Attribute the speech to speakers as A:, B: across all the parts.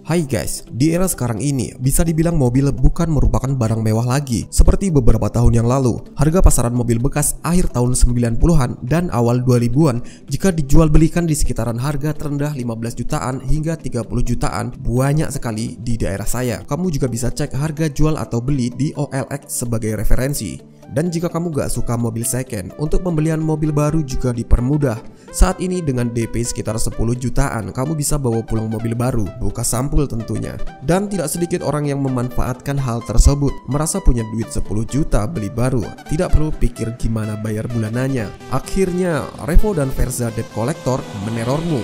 A: Hai guys, di era sekarang ini bisa dibilang mobil bukan merupakan barang mewah lagi. Seperti beberapa tahun yang lalu, harga pasaran mobil bekas akhir tahun 90-an dan awal 2000-an jika dijual belikan di sekitaran harga terendah 15 jutaan hingga 30 jutaan banyak sekali di daerah saya. Kamu juga bisa cek harga jual atau beli di OLX sebagai referensi. Dan jika kamu gak suka mobil second, untuk pembelian mobil baru juga dipermudah. Saat ini dengan DP sekitar 10 jutaan, kamu bisa bawa pulang mobil baru, buka sampul tentunya. Dan tidak sedikit orang yang memanfaatkan hal tersebut, merasa punya duit 10 juta beli baru, tidak perlu pikir gimana bayar bulanannya. Akhirnya, Revo dan Verza Debt Collector menerormu.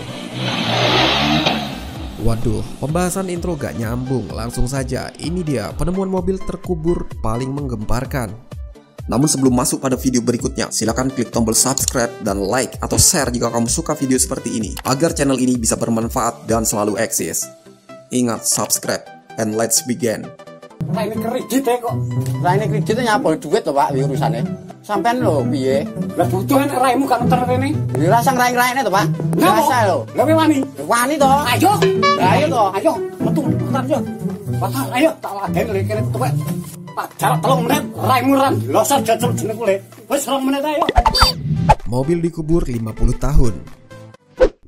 A: Waduh, pembahasan intro gak nyambung, langsung saja. Ini dia penemuan mobil terkubur paling menggemparkan. Namun sebelum masuk pada video berikutnya, silakan klik tombol subscribe dan like atau share jika kamu suka video seperti ini, agar channel ini bisa bermanfaat dan selalu eksis. Ingat subscribe and let's begin.
B: Raine kredit kok. Raine kreditnya nyapa duit to, Pak, urusane. Sampean lho piye? Lah butuh nek raimu gak ngeter rene. Ya rasang raine to, Pak. Rasa lho. Lah wani. Wani to. Ayo. Ayo to. Ayo. Metu ntar yo. Batal ayo tak laden kene tuwek. Jarak 3 menit, raimu ran, losor jajal jeneng kulit. Wis 2 menit ayo.
A: Mobil dikubur 50 tahun.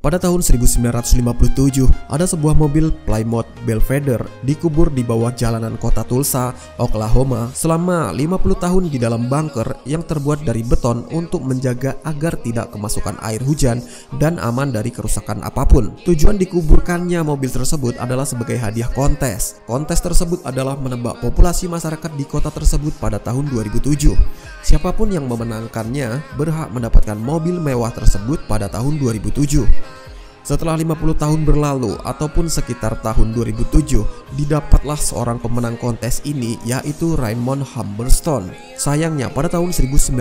A: Pada tahun 1957, ada sebuah mobil Plymouth Belvedere dikubur di bawah jalanan kota Tulsa, Oklahoma selama 50 tahun di dalam bunker yang terbuat dari beton untuk menjaga agar tidak kemasukan air hujan dan aman dari kerusakan apapun. Tujuan dikuburkannya mobil tersebut adalah sebagai hadiah kontes. Kontes tersebut adalah menebak populasi masyarakat di kota tersebut pada tahun 2007. Siapapun yang memenangkannya berhak mendapatkan mobil mewah tersebut pada tahun 2007. Setelah 50 tahun berlalu ataupun sekitar tahun 2007, didapatlah seorang pemenang kontes ini, yaitu Raymond Humberstone. Sayangnya pada tahun 1980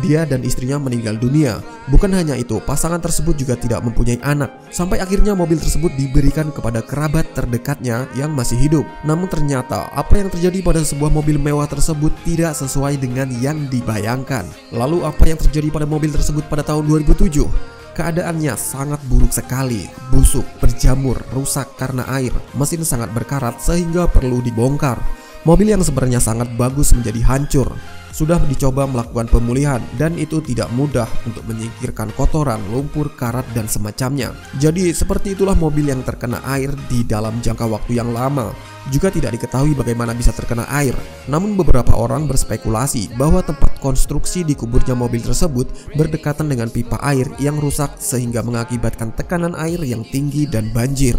A: dia dan istrinya meninggal dunia. Bukan hanya itu, pasangan tersebut juga tidak mempunyai anak. Sampai akhirnya mobil tersebut diberikan kepada kerabat terdekatnya yang masih hidup. Namun ternyata apa yang terjadi pada sebuah mobil mewah tersebut tidak sesuai dengan yang dibayangkan. Lalu apa yang terjadi pada mobil tersebut pada tahun 2007? Keadaannya sangat buruk sekali, busuk, berjamur, rusak karena air, mesin sangat berkarat sehingga perlu dibongkar. Mobil yang sebenarnya sangat bagus menjadi hancur. Sudah dicoba melakukan pemulihan dan itu tidak mudah untuk menyingkirkan kotoran, lumpur, karat dan semacamnya. Jadi seperti itulah mobil yang terkena air di dalam jangka waktu yang lama. Juga tidak diketahui bagaimana bisa terkena air. Namun beberapa orang berspekulasi bahwa tempat konstruksi dikuburnya mobil tersebut berdekatan dengan pipa air yang rusak sehingga mengakibatkan tekanan air yang tinggi dan banjir.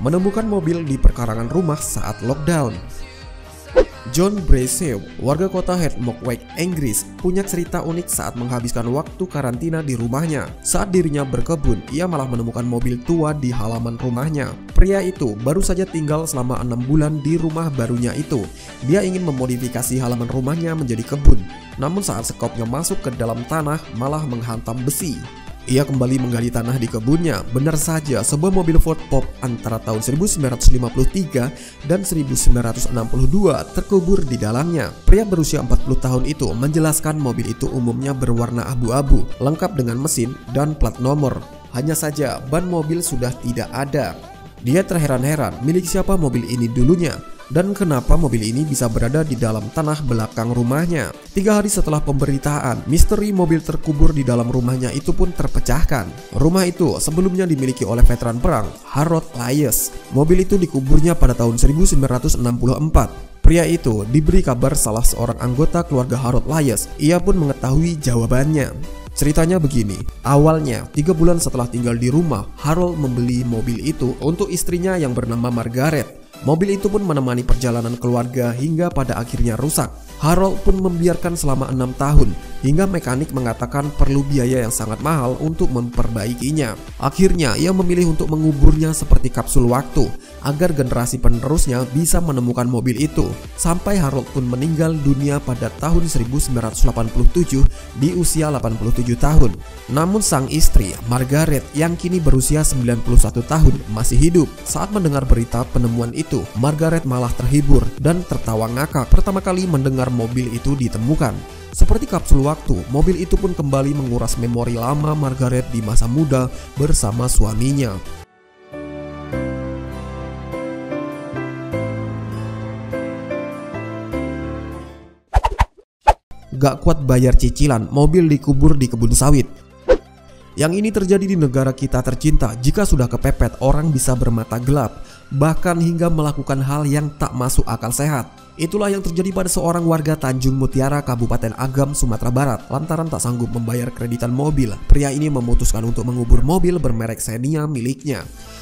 A: Menemukan mobil di perkarangan rumah saat lockdown. John Braceau, warga kota Hertfordshire, Inggris, punya cerita unik saat menghabiskan waktu karantina di rumahnya. Saat dirinya berkebun, ia malah menemukan mobil tua di halaman rumahnya. Pria itu baru saja tinggal selama 6 bulan di rumah barunya itu. Dia ingin memodifikasi halaman rumahnya menjadi kebun. Namun saat sekopnya masuk ke dalam tanah, malah menghantam besi. Ia kembali menggali tanah di kebunnya. Benar saja, sebuah mobil Ford Pop antara tahun 1953 dan 1962 terkubur di dalamnya. Pria berusia 40 tahun itu menjelaskan mobil itu umumnya berwarna abu-abu, lengkap dengan mesin dan plat nomor. Hanya saja ban mobil sudah tidak ada. Dia terheran-heran milik siapa mobil ini dulunya dan kenapa mobil ini bisa berada di dalam tanah belakang rumahnya. 3 hari setelah pemberitaan, misteri mobil terkubur di dalam rumahnya itu pun terpecahkan. Rumah itu sebelumnya dimiliki oleh veteran perang Harold Lyes. Mobil itu dikuburnya pada tahun 1964. Pria itu diberi kabar salah seorang anggota keluarga Harold Lyes. Ia pun mengetahui jawabannya. Ceritanya begini, awalnya 3 bulan setelah tinggal di rumah, Harold membeli mobil itu untuk istrinya yang bernama Margaret. Mobil itu pun menemani perjalanan keluarga hingga pada akhirnya rusak. Harold pun membiarkan selama 6 tahun hingga mekanik mengatakan perlu biaya yang sangat mahal untuk memperbaikinya. Akhirnya ia memilih untuk menguburnya seperti kapsul waktu. agar generasi penerusnya bisa menemukan mobil itu. Sampai Harold pun meninggal dunia pada tahun 1987 di usia 87 tahun. Namun sang istri, Margaret, yang kini berusia 91 tahun masih hidup. Saat mendengar berita penemuan itu, Margaret malah terhibur dan tertawa ngakak pertama kali mendengar mobil itu ditemukan. Seperti kapsul waktu, mobil itu pun kembali menguras memori lama Margaret di masa muda bersama suaminya. Gak kuat bayar cicilan, mobil dikubur di kebun sawit. Yang ini terjadi di negara kita tercinta. Jika sudah kepepet, orang bisa bermata gelap, bahkan hingga melakukan hal yang tak masuk akal sehat. Itulah yang terjadi pada seorang warga Tanjung Mutiara, Kabupaten Agam, Sumatera Barat. Lantaran tak sanggup membayar kreditan mobil, pria ini memutuskan untuk mengubur mobil bermerek Xenia miliknya.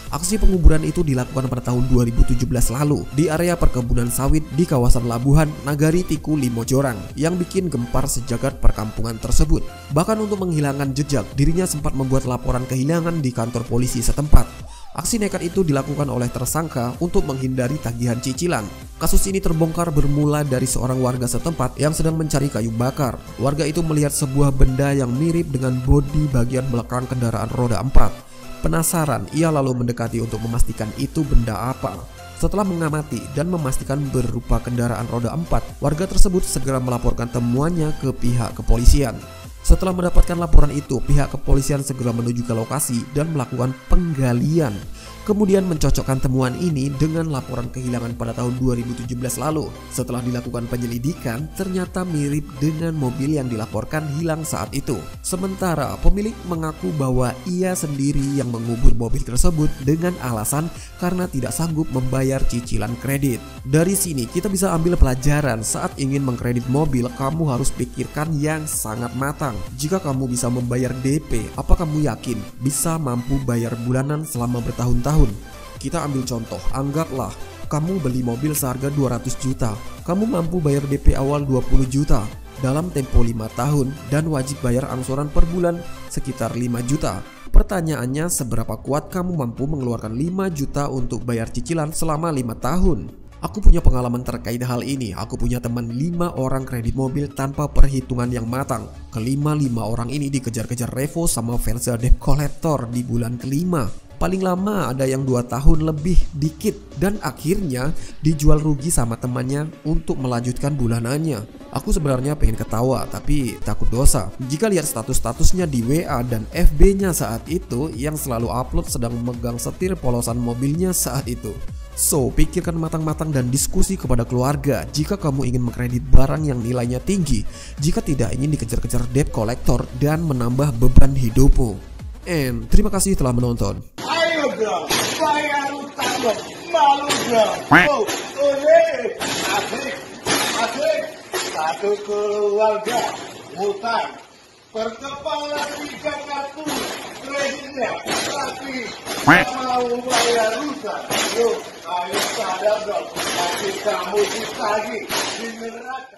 A: Aksi penguburan itu dilakukan pada tahun 2017 lalu di area perkebunan sawit di kawasan Labuhan, Nagari Tiku, Limojorang, yang bikin gempar sejagat perkampungan tersebut. Bahkan untuk menghilangkan jejak, dirinya sempat membuat laporan kehilangan di kantor polisi setempat. Aksi nekat itu dilakukan oleh tersangka untuk menghindari tagihan cicilan. Kasus ini terbongkar bermula dari seorang warga setempat yang sedang mencari kayu bakar. Warga itu melihat sebuah benda yang mirip dengan bodi bagian belakang kendaraan roda 4. Penasaran, ia lalu mendekati untuk memastikan itu benda apa. Setelah mengamati dan memastikan berupa kendaraan roda 4, warga tersebut segera melaporkan temuannya ke pihak kepolisian. Setelah mendapatkan laporan itu, pihak kepolisian segera menuju ke lokasi dan melakukan penggalian. Kemudian mencocokkan temuan ini dengan laporan kehilangan pada tahun 2017 lalu. Setelah dilakukan penyelidikan, ternyata mirip dengan mobil yang dilaporkan hilang saat itu. Sementara pemilik mengaku bahwa ia sendiri yang mengubur mobil tersebut dengan alasan karena tidak sanggup membayar cicilan kredit. Dari sini kita bisa ambil pelajaran, saat ingin mengkredit mobil, kamu harus pikirkan yang sangat matang. Jika kamu bisa membayar DP, apa kamu yakin bisa mampu bayar bulanan selama bertahun-tahun? Kita ambil contoh, anggaplah kamu beli mobil seharga 200 juta, kamu mampu bayar DP awal 20 juta dalam tempo 5 tahun dan wajib bayar angsuran per bulan sekitar 5 juta. Pertanyaannya, seberapa kuat kamu mampu mengeluarkan 5 juta untuk bayar cicilan selama 5 tahun? Aku punya pengalaman terkait hal ini. Aku punya teman 5 orang kredit mobil tanpa perhitungan yang matang. Kelima-5 orang ini dikejar-kejar Revo sama Versa debt collector di bulan kelima. Paling lama ada yang 2 tahun lebih dikit, dan akhirnya dijual rugi sama temannya untuk melanjutkan bulanannya. Aku sebenarnya pengen ketawa tapi takut dosa jika lihat status-statusnya di WA dan FB-nya saat itu yang selalu upload sedang memegang setir polosan mobilnya saat itu. So, pikirkan matang-matang dan diskusi kepada keluarga jika kamu ingin mengkredit barang yang nilainya tinggi, jika tidak ingin dikejar-kejar debt collector dan menambah beban hidupmu. And terima kasih telah menonton.
C: Ayo dong, bayar utang dong, malu dong. Oh, asik, satu keluarga, utang, per kepala 3 kartu kreditnya, tapi mau bayar utang. Yuk, ayo sadar dong, nanti kamu ditagih di neraka.